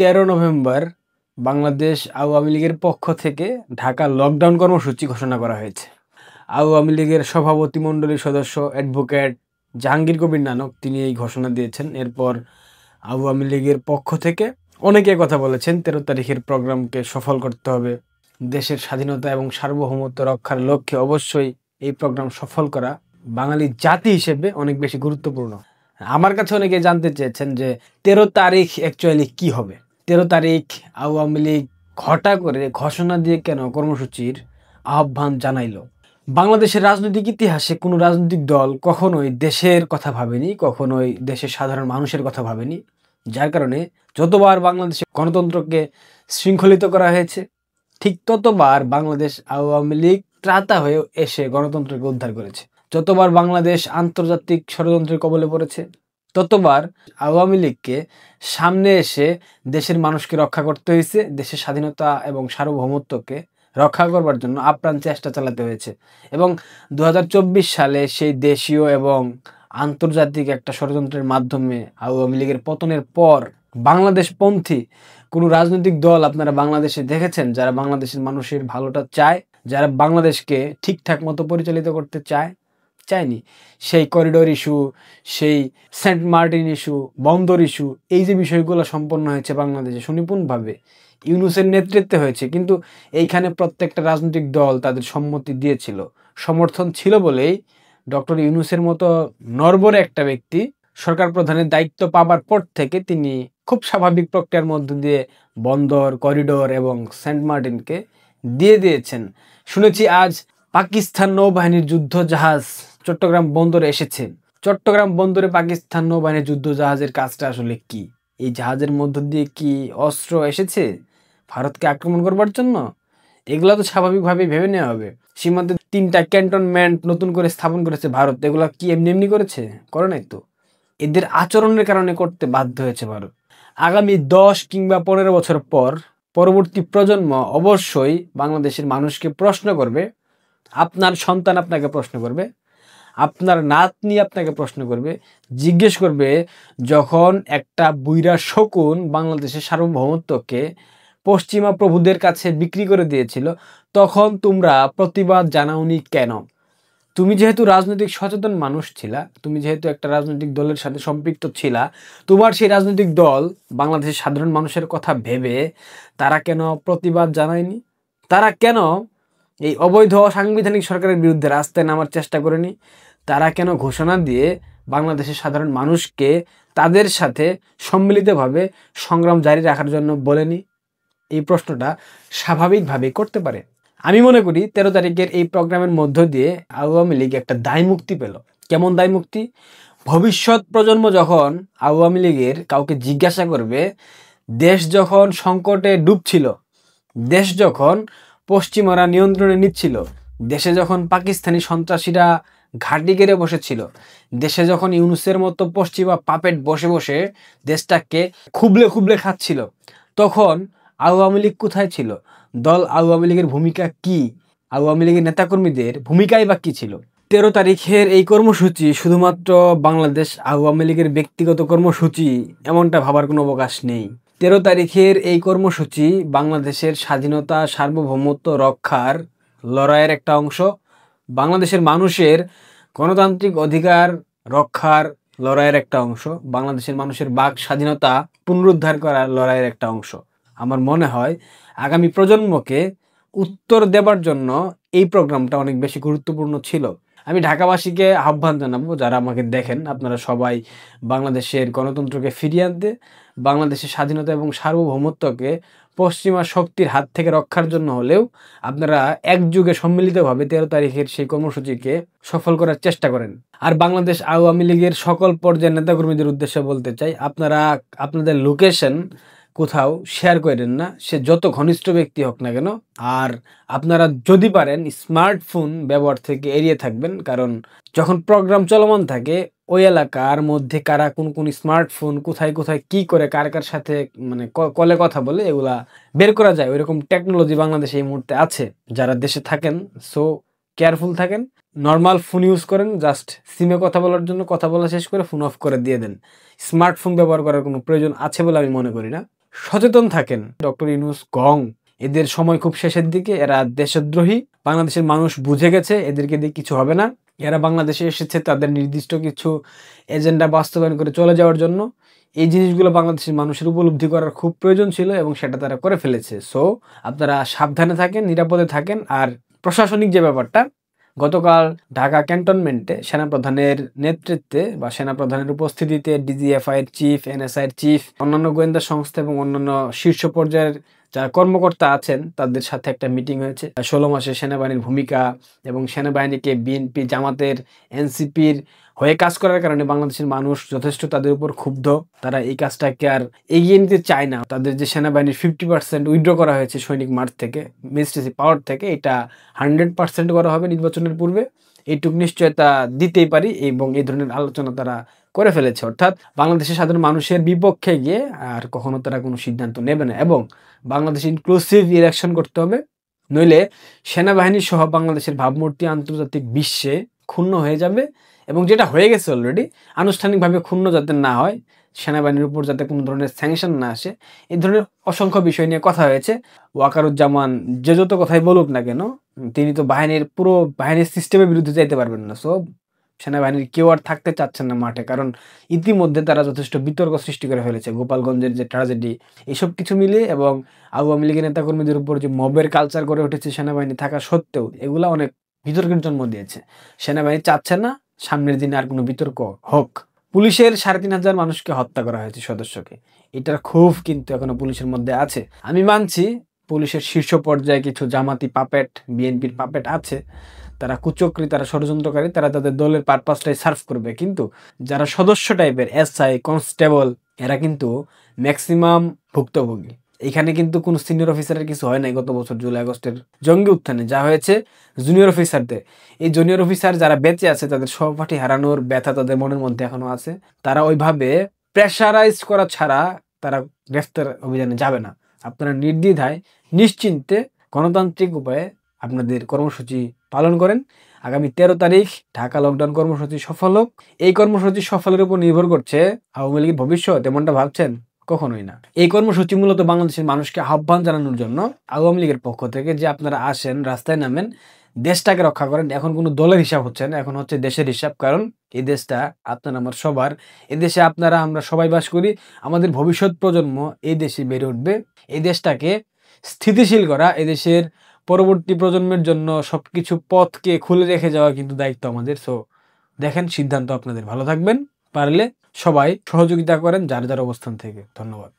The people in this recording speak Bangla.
13 নভেম্বর বাংলাদেশ আওয়ামী লীগের পক্ষ থেকে ঢাকা লকডাউন কর্মসূচি ঘোষণা করা হয়েছে। আওয়ামী লীগের সভাপতি মণ্ডলীর সদস্য অ্যাডভোকেট জাহাঙ্গীর কবির নানক তিনি এই ঘোষণা দিয়েছেন। এরপর আওয়ামী লীগের পক্ষ থেকে অনেকে কথা বলেছেন 13 তারিখের প্রোগ্রামকে সফল করতে হবে। দেশের স্বাধীনতা এবং সার্বভৌমত্ব রক্ষার লক্ষ্যে অবশ্যই এই প্রোগ্রাম সফল করা বাঙালি জাতি হিসেবে অনেক বেশি গুরুত্বপূর্ণ। আমার কাছে অনেকে জানতে চেয়েছেন যে 13 তারিখ অ্যাকচুয়ালি কি হবে। 13 তারিখ আওয়ামী লীগ ঘটা করে ঘোষণা দিয়ে কেন কর্মসূচির আহ্বান জানাইলো? বাংলাদেশের রাজনৈতিক ইতিহাসে কোনো রাজনৈতিক দল কখনোই দেশের কথা ভাবেনি, কখনোই দেশের সাধারণ মানুষের কথা ভাবেনি। যার কারণে যতবার বাংলাদেশে গণতন্ত্রকে শৃঙ্খলিত করা হয়েছে, ঠিক ততবার বাংলাদেশ আওয়ামী লীগ ত্রাতা হয়ে এসে গণতন্ত্রকে উদ্ধার করেছে। যতবার বাংলাদেশ আন্তর্জাতিক ষড়যন্ত্রের কবলে পড়েছে, ততবার আওয়ামী লীগকে সামনে এসে দেশের মানুষকে রক্ষা করতে হয়েছে, দেশের স্বাধীনতা এবং সার্বভৌমত্বকে রক্ষা করবার জন্য আপ্রাণ চেষ্টা চালাতে হয়েছে। এবং 2024 সালে সেই দেশীয় এবং আন্তর্জাতিক একটা ষড়যন্ত্রের মাধ্যমে আওয়ামী লীগের পতনের পর বাংলাদেশপন্থী কোনো রাজনৈতিক দল আপনারা বাংলাদেশে দেখেছেন যারা বাংলাদেশের মানুষের ভালোটা চায়, যারা বাংলাদেশকে ঠিকঠাক মতো পরিচালিত করতে চায়নি? সেই করিডোর ইস্যু, সেই সেন্ট মার্টিন ইস্যু, বন্দর ইস্যু, এই যে বিষয়গুলো সম্পন্ন হয়েছে বাংলাদেশে সুনিপুণভাবে ইউনূসের নেতৃত্বে হয়েছে, কিন্তু এইখানে প্রত্যেকটা রাজনৈতিক দল তাদের সম্মতি দিয়েছিল, সমর্থন ছিল বলেই ডক্টর ইউনূসের মতো নরবরে একটা ব্যক্তি সরকার প্রধানের দায়িত্ব পাবার পর থেকে তিনি খুব স্বাভাবিক প্রক্রিয়ার মধ্য দিয়ে বন্দর, করিডোর এবং সেন্ট মার্টিনকে দিয়ে দিয়েছেন। শুনেছি আজ পাকিস্তান নৌবাহিনীর যুদ্ধ জাহাজ চট্টগ্রাম বন্দরে এসেছে। চট্টগ্রাম বন্দরে পাকিস্তান নৌবাহিনীর যুদ্ধ জাহাজের কাজটা আসলে কি? এই জাহাজের মধ্য দিয়ে কি অস্ত্র এসেছে ভারতকে আক্রমণ করবার জন্য? এগুলো তো স্বাভাবিকভাবেই ভেবে নেওয়া হবে। সীমান্তে 3টা ক্যান্টনমেন্ট নতুন করে স্থাপন করেছে ভারত, এগুলো কি এমনি এমনি করেছে? করে নাই তো। এদের আচরণের কারণে করতে বাধ্য হয়েছে ভারত। আগামী 10 কিংবা 15 বছর পর পরবর্তী প্রজন্ম অবশ্যই বাংলাদেশের মানুষকে প্রশ্ন করবে, আপনার সন্তান আপনাকে প্রশ্ন করবে, আপনার নাতনি আপনাকে প্রশ্ন করবে, জিজ্ঞেস করবে, যখন একটা বুইরা শকুন বাংলাদেশের সার্বভৌমত্বকে পশ্চিমা প্রভুদের কাছে বিক্রি করে দিয়েছিল, তখন তোমরা প্রতিবাদ জানাওনি কেন? তুমি যেহেতু রাজনৈতিক সচেতন মানুষ ছিলা, তুমি যেহেতু একটা রাজনৈতিক দলের সাথে সম্পৃক্ত ছিলা, তোমার সেই রাজনৈতিক দল বাংলাদেশের সাধারণ মানুষের কথা ভেবে তারা কেন প্রতিবাদ জানায়নি? তারা কেন এই অবৈধ সাংবিধানিক সরকারের বিরুদ্ধে রাস্তায় নামার চেষ্টা করেনি? তারা কেন ঘোষণা দিয়ে বাংলাদেশের সাধারণ মানুষকে তাদের সাথে সম্মিলিতভাবে সংগ্রাম জারি রাখার জন্য বলেনি? এই প্রশ্নটা স্বাভাবিকভাবে করতে পারে। আমি মনে করি 13 তারিখের এই প্রোগ্রামের মধ্য দিয়ে আওয়ামী লীগ একটা দায় মুক্তি পেল। কেমন দায় মুক্তি? ভবিষ্যৎ প্রজন্ম যখন আওয়ামী লীগের কাউকে জিজ্ঞাসা করবে, দেশ যখন সংকটে ডুবছিল, দেশ যখন পশ্চিমারা নিয়ন্ত্রণে নিচ্ছিল, দেশে যখন পাকিস্তানি সন্ত্রাসীরা ঘাঁটি গেড়ে বসেছিল, দেশে যখন ইউনূসের মতো পশ্চিমা পাপেট বসে বসে দেশটাকে খুবলে খুবলে খাচ্ছিল, তখন আওয়ামী লীগ কোথায় ছিল? দল আওয়ামী লীগের ভূমিকা কি? আওয়ামী লীগের নেতাকর্মীদের ভূমিকাই বা কী ছিল? 13 তারিখের এই কর্মসূচি শুধুমাত্র বাংলাদেশ আওয়ামী লীগের ব্যক্তিগত কর্মসূচি এমনটা ভাবার কোনো অবকাশ নেই। 13 তারিখের এই কর্মসূচি বাংলাদেশের স্বাধীনতা সার্বভৌমত্ব রক্ষার লড়াইয়ের একটা অংশ, বাংলাদেশের মানুষের গণতান্ত্রিক অধিকার রক্ষার লড়াইয়ের একটা অংশ, বাংলাদেশের মানুষের বাক স্বাধীনতা পুনরুদ্ধার করার লড়াইয়ের একটা অংশ। আমার মনে হয় আগামী প্রজন্মকে উত্তর দেবার জন্য এই প্রোগ্রামটা অনেক বেশি গুরুত্বপূর্ণ ছিল। আমি ঢাকাবাসীকে আহ্বান জানাবো, যারা আমাকে দেখেন, আপনারা সবাই বাংলাদেশের গণতন্ত্রকে ফিরিয়ে আনতে, বাংলাদেশের স্বাধীনতা এবং সার্বভৌমত্বকে পশ্চিমা শক্তির হাত থেকে রক্ষার জন্য হলেও আপনারা একযুগে সম্মিলিতভাবে 13 তারিখের সেই কর্মসূচিকে সফল করার চেষ্টা করেন। আর বাংলাদেশ আওয়ামী লীগের সকল পর্যায়ের নেতাকর্মীদের উদ্দেশ্যে বলতে চাই, আপনারা আপনাদের লোকেশন কোথাও শেয়ার করেন না, সে যত ঘনিষ্ঠ ব্যক্তি হোক না কেন। আর আপনারা যদি পারেন স্মার্টফোন ব্যবহার থেকে এড়িয়ে থাকবেন, কারণ যখন প্রোগ্রাম চলমান থাকে ওই এলাকার মধ্যে কারা কোন স্মার্টফোন কোথায় কোথায় কি করে কার কার সাথে মানে কলে কথা বলে এগুলা বের করা যায়। ওইরকম টেকনোলজি বাংলাদেশে এই মুহূর্তে আছে। যারা দেশে থাকেন সো কেয়ারফুল থাকেন, নর্মাল ফোন ইউজ করেন, জাস্ট সিমে কথা বলার জন্য কথা বলা শেষ করে ফোন অফ করে দিয়ে দেন। স্মার্টফোন ব্যবহার করার কোনো প্রয়োজন আছে বলে আমি মনে করি না। সচেতন থাকেন। ডক্টর ইউনূস, গং এদের সময় খুব শেষের দিকে, এরা দেশদ্রোহী। বাংলাদেশের মানুষ বুঝে গেছে এদেরকে দিয়ে কিছু হবে না। এরা বাংলাদেশে এসেছে তাদের নির্দিষ্ট কিছু এজেন্ডা বাস্তবায়ন করে চলে যাওয়ার জন্য। এই জিনিসগুলো বাংলাদেশের মানুষের উপলব্ধি করার খুব প্রয়োজন ছিল এবং সেটা তারা করে ফেলেছে। সো আপনারা সাবধানে থাকেন, নিরাপদে থাকেন। আর প্রশাসনিক যে ব্যাপারটা, গতকাল ঢাকা ক্যান্টনমেন্টে সেনাপ্রধানের নেতৃত্বে বা সেনাপ্রধানের উপস্থিতিতে ডিজিএফআই এর চিফ, এনএসআই এর চিফ, অন্যান্য গোয়েন্দা সংস্থা এবং অন্যান্য শীর্ষ পর্যায়ের যারা কর্মকর্তা আছেন তাদের সাথে একটা মিটিং হয়েছে। 16 মাসে সেনাবাহিনীর ভূমিকা এবং সেনাবাহিনীকে বিএনপি, জামাতের, এনসিপির হয়ে কাজ করার কারণে বাংলাদেশের মানুষ যথেষ্ট তাদের উপর ক্ষুব্ধ। তারা এই কাজটাকে আর এগিয়ে নিতে চায় না। তাদের যে সেনাবাহিনীর 50% উইথড্র করা হয়েছে সৈনিক মাঠ থেকে, মিনিস্ট্রি পাওয়ার থেকে, এটা 100% করা হবে নির্বাচনের পূর্বে। এইটুকু নিশ্চয়তা দিতেই পারি এবং এই ধরনের আলোচনা তারা করে ফেলেছে। অর্থাৎ বাংলাদেশের সাধারণ মানুষের বিপক্ষে গিয়ে আর কখনো তারা কোনো সিদ্ধান্ত নেবে না এবং বাংলাদেশ ইনক্লুসিভ ইলেকশন করতে হবে। নইলে সেনাবাহিনী সহ বাংলাদেশের ভাবমূর্তি আন্তর্জাতিক বিশ্বে ক্ষুণ্ণ হয়ে যাবে এবং যেটা হয়ে গেছে অলরেডি। আনুষ্ঠানিকভাবে ক্ষুণ্ণ যাতে না হয়, সেনাবাহিনীর উপর যাতে কোনো ধরনের স্যাংশন না আসে, এই ধরনের অসংখ্য বিষয় নিয়ে কথা হয়েছে। ওয়াকারুজ্জামান যে যত কথাই বলুক না কেন, তিনি তো পুরো বাহিনীর সিস্টেমের বিরুদ্ধে যাইতে পারবেন না। সো সেনাবাহিনীর কেউ আর থাকতে চাচ্ছেন না মাঠে, কারণ ইতিমধ্যে তারা যথেষ্ট বিতর্ক সৃষ্টি করে ফেলেছে। গোপালগঞ্জের যে ট্র্যাজেডি, এইসব কিছু মিলিয়ে এবং আওয়ামী লীগের নেতাকর্মীদের উপর যে মবের কালচার গড়ে উঠেছে সেনাবাহিনী থাকা সত্ত্বেও, এগুলা অনেক বিতর্কের জন্ম দিয়েছে। সেনাবাহিনী চাচ্ছে না সামনের দিনে আর কোনো বিতর্ক হোক। পুলিশের 3,500 মানুষকে হত্যা করা হয়েছে, সদস্যকে। এটার ক্ষোভ কিন্তু এখনো পুলিশের মধ্যে আছে। আমি মানছি পুলিশের শীর্ষ পর্যায়ে কিছু জামাতি পাপেট, বিএনপির পাপেট আছে, তারা কুচক্রী, তারা ষড়যন্ত্রকারী, তারা তাদের দলের পারপাসটাই সার্ভ করবে। কিন্তু যারা সদস্য টাইপের এসআই, কনস্টেবল, এরা কিন্তু ম্যাক্সিমাম ভুক্তভোগী। এখানে কিন্তু কোনো সিনিয়র অফিসারের কিছু হয় নাই গত বছর জুলাই আগস্টের জঙ্গি উত্থানে, যা হয়েছে জুনিয়র অফিসারদের। এই জুনিয়র অফিসার যারা বেঁচে আছে তাদের সহপাঠী হারানোর ব্যথা তাদের মনের মধ্যে এখনো আছে। তারা ওইভাবে প্রেশারাইজ করা ছাড়া তারা গ্রেফতার অভিযানে যাবে না। আপনারা নির্দ্বিধায়, নিশ্চিন্তে, গণতান্ত্রিক উপায়ে আপনাদের কর্মসূচি পালন করেন। আগামী 13 তারিখ ঢাকা লকডাউন কর্মসূচি সফল হোক। এই কর্মসূচি সফলের উপর নির্ভর করছে আওয়ামী লীগের ভবিষ্যৎ, এমনটা ভাবছেন? কখনোই না। এই কর্মসূচি মূলত বাংলাদেশের মানুষকে আহ্বান জানানোর জন্য আওয়ামী লীগের পক্ষ থেকে, যে আপনারা আসেন, রাস্তায় নামেন, দেশটাকে রক্ষা করেন। এখন কোনো দলের হিসাব হচ্ছে না, এখন হচ্ছে দেশের হিসাব। কারণ এই দেশটা আপনার আমার সবার। এই দেশে আপনারা আমরা সবাই বাস করি। আমাদের ভবিষ্যৎ প্রজন্ম এই দেশে বেড়ে উঠবে। এই দেশটাকে স্থিতিশীল করা, এদেশের পরবর্তী প্রজন্মের জন্য সবকিছু পথকে খুলে রেখে যাওয়া কিন্তু দায়িত্ব আমাদের। সো দেখেন, সিদ্ধান্ত আপনাদের। ভালো থাকবেন। পারলে সবাই সহযোগিতা করেন যার যার অবস্থান থেকে। ধন্যবাদ।